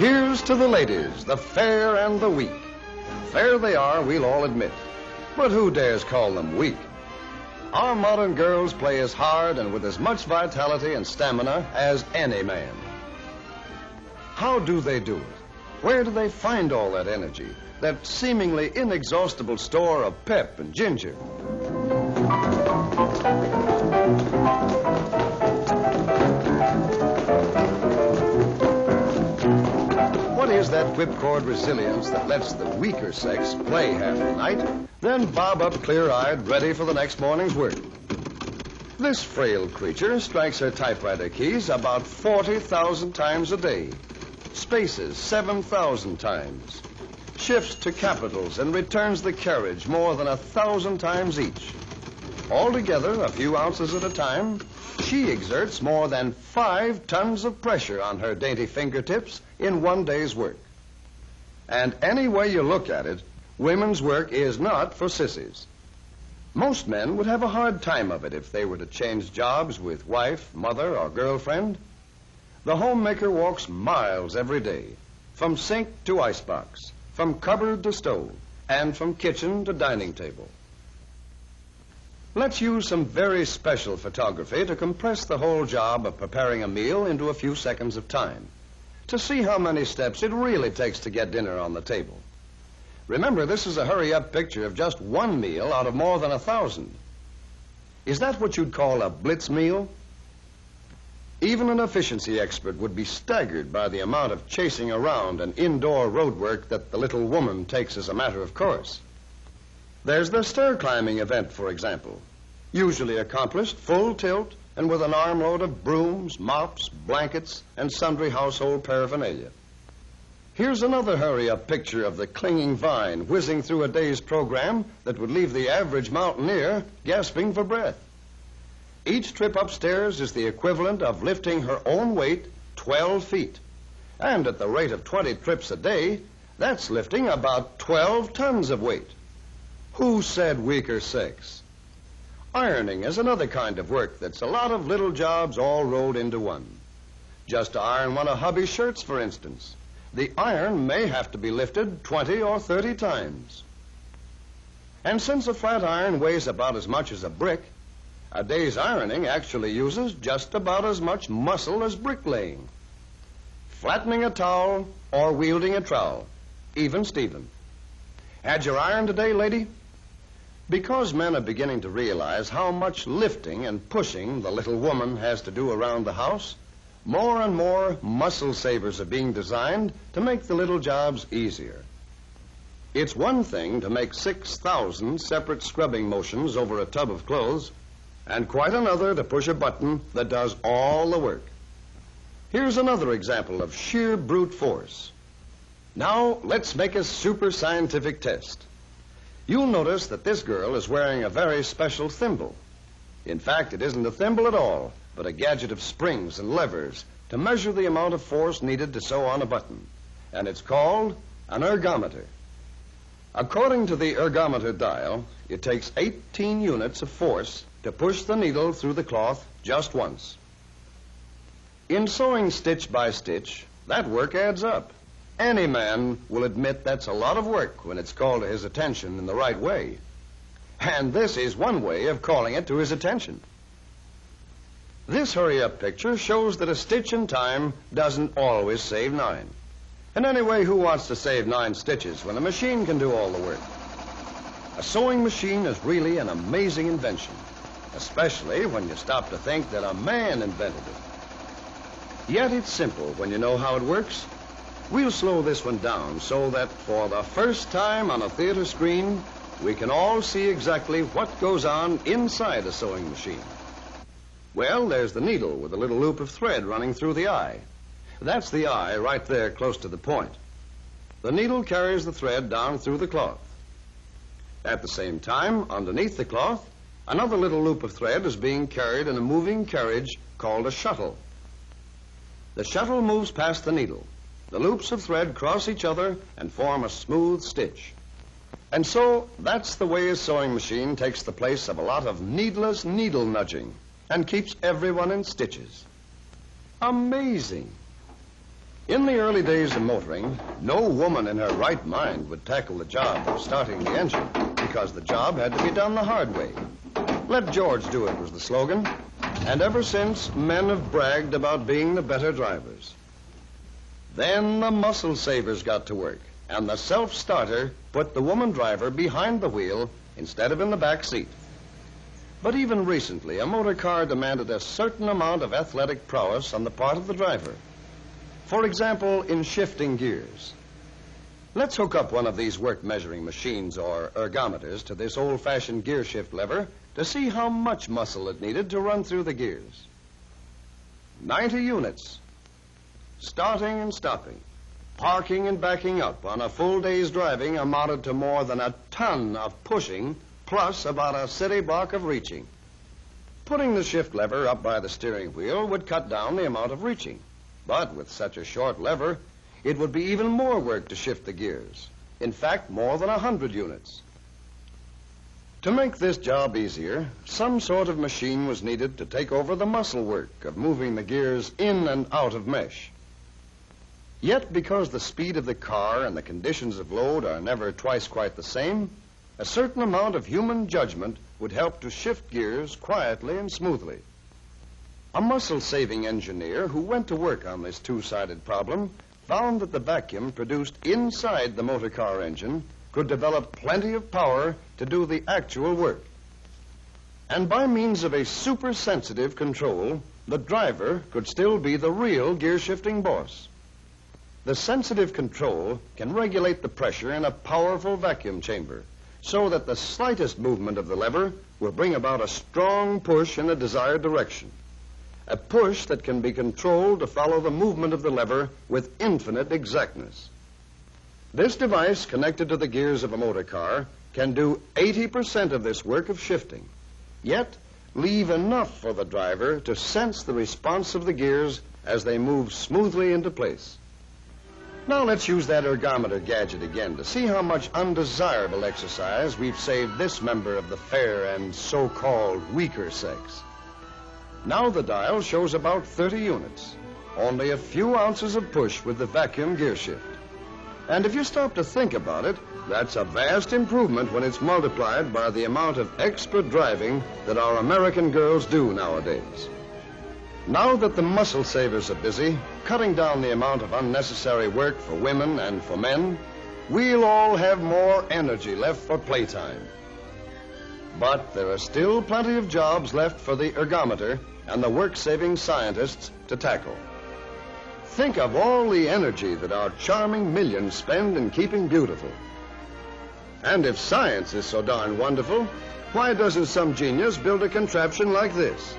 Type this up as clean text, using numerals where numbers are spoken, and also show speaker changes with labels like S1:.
S1: Here's to the ladies, the fair and the weak. Fair they are, we'll all admit. But who dares call them weak? Our modern girls play as hard and with as much vitality and stamina as any man. How do they do it? Where do they find all that energy, that seemingly inexhaustible store of pep and ginger? What is that whipcord resilience that lets the weaker sex play half the night, then bob up clear-eyed, ready for the next morning's work? This frail creature strikes her typewriter keys about 40,000 times a day, spaces 7,000 times, shifts to capitals and returns the carriage more than 1,000 times each. Altogether, a few ounces at a time, she exerts more than 5 tons of pressure on her dainty fingertips in one day's work. And any way you look at it, women's work is not for sissies. Most men would have a hard time of it if they were to change jobs with wife, mother, or girlfriend. The homemaker walks miles every day, from sink to icebox, from cupboard to stove, and from kitchen to dining table. Let's use some very special photography to compress the whole job of preparing a meal into a few seconds of time, to see how many steps it really takes to get dinner on the table. Remember, this is a hurry-up picture of just one meal out of more than 1,000. Is that what you'd call a blitz meal? Even an efficiency expert would be staggered by the amount of chasing around and indoor road work that the little woman takes as a matter of course. There's the stair-climbing event, for example, usually accomplished full tilt and with an armload of brooms, mops, blankets, and sundry household paraphernalia. Here's another hurry-up picture of the clinging vine whizzing through a day's program that would leave the average mountaineer gasping for breath. Each trip upstairs is the equivalent of lifting her own weight 12 feet. And at the rate of 20 trips a day, that's lifting about 12 tons of weight. Who said weaker sex? Ironing is another kind of work that's a lot of little jobs all rolled into one. Just to iron one of hubby's shirts, for instance, the iron may have to be lifted 20 or 30 times. And since a flat iron weighs about as much as a brick, a day's ironing actually uses just about as much muscle as bricklaying. Flattening a towel or wielding a trowel, even Steven. Had your iron today, lady? Because men are beginning to realize how much lifting and pushing the little woman has to do around the house, more and more muscle savers are being designed to make the little jobs easier. It's one thing to make 6,000 separate scrubbing motions over a tub of clothes, and quite another to push a button that does all the work. Here's another example of sheer brute force. Now, let's make a super scientific test. You'll notice that this girl is wearing a very special thimble. In fact, it isn't a thimble at all, but a gadget of springs and levers to measure the amount of force needed to sew on a button. And it's called an ergometer. According to the ergometer dial, it takes 18 units of force to push the needle through the cloth just once. In sewing stitch by stitch, that work adds up. Any man will admit that's a lot of work when it's called to his attention in the right way. And this is one way of calling it to his attention. This hurry-up picture shows that a stitch in time doesn't always save 9. And anyway, who wants to save 9 stitches when a machine can do all the work? A sewing machine is really an amazing invention, especially when you stop to think that a man invented it. Yet it's simple when you know how it works. We'll slow this one down so that for the first time on a theater screen, we can all see exactly what goes on inside a sewing machine. Well, there's the needle with a little loop of thread running through the eye. That's the eye right there close to the point. The needle carries the thread down through the cloth. At the same time, underneath the cloth, another little loop of thread is being carried in a moving carriage called a shuttle. The shuttle moves past the needle. The loops of thread cross each other and form a smooth stitch. And so, that's the way a sewing machine takes the place of a lot of needless needle nudging and keeps everyone in stitches. Amazing. In the early days of motoring, no woman in her right mind would tackle the job of starting the engine because the job had to be done the hard way. Let George do it was the slogan, and ever since, men have bragged about being the better drivers. Then the muscle savers got to work, and the self-starter put the woman driver behind the wheel instead of in the back seat. But even recently, a motor car demanded a certain amount of athletic prowess on the part of the driver. For example, in shifting gears. Let's hook up one of these work measuring machines or ergometers to this old-fashioned gear shift lever to see how much muscle it needed to run through the gears. 90 units. Starting and stopping, parking and backing up on a full day's driving amounted to more than a ton of pushing plus about a city block of reaching. Putting the shift lever up by the steering wheel would cut down the amount of reaching. But with such a short lever, it would be even more work to shift the gears. In fact, more than 100 units. To make this job easier, some sort of machine was needed to take over the muscle work of moving the gears in and out of mesh. Yet, because the speed of the car and the conditions of load are never twice quite the same, a certain amount of human judgment would help to shift gears quietly and smoothly. A muscle-saving engineer who went to work on this two-sided problem found that the vacuum produced inside the motor car engine could develop plenty of power to do the actual work. And by means of a super-sensitive control, the driver could still be the real gear-shifting boss. The sensitive control can regulate the pressure in a powerful vacuum chamber so that the slightest movement of the lever will bring about a strong push in a desired direction. A push that can be controlled to follow the movement of the lever with infinite exactness. This device, connected to the gears of a motor car, can do 80% of this work of shifting, yet leave enough for the driver to sense the response of the gears as they move smoothly into place. Now let's use that ergometer gadget again to see how much undesirable exercise we've saved this member of the fair and so-called weaker sex. Now the dial shows about 30 units, only a few ounces of push with the vacuum gear shift. And if you stop to think about it, that's a vast improvement when it's multiplied by the amount of extra driving that our American girls do nowadays. Now that the muscle savers are busy, cutting down the amount of unnecessary work for women and for men, we'll all have more energy left for playtime. But there are still plenty of jobs left for the ergometer and the work-saving scientists to tackle. Think of all the energy that our charming millions spend in keeping beautiful. And if science is so darn wonderful, why doesn't some genius build a contraption like this?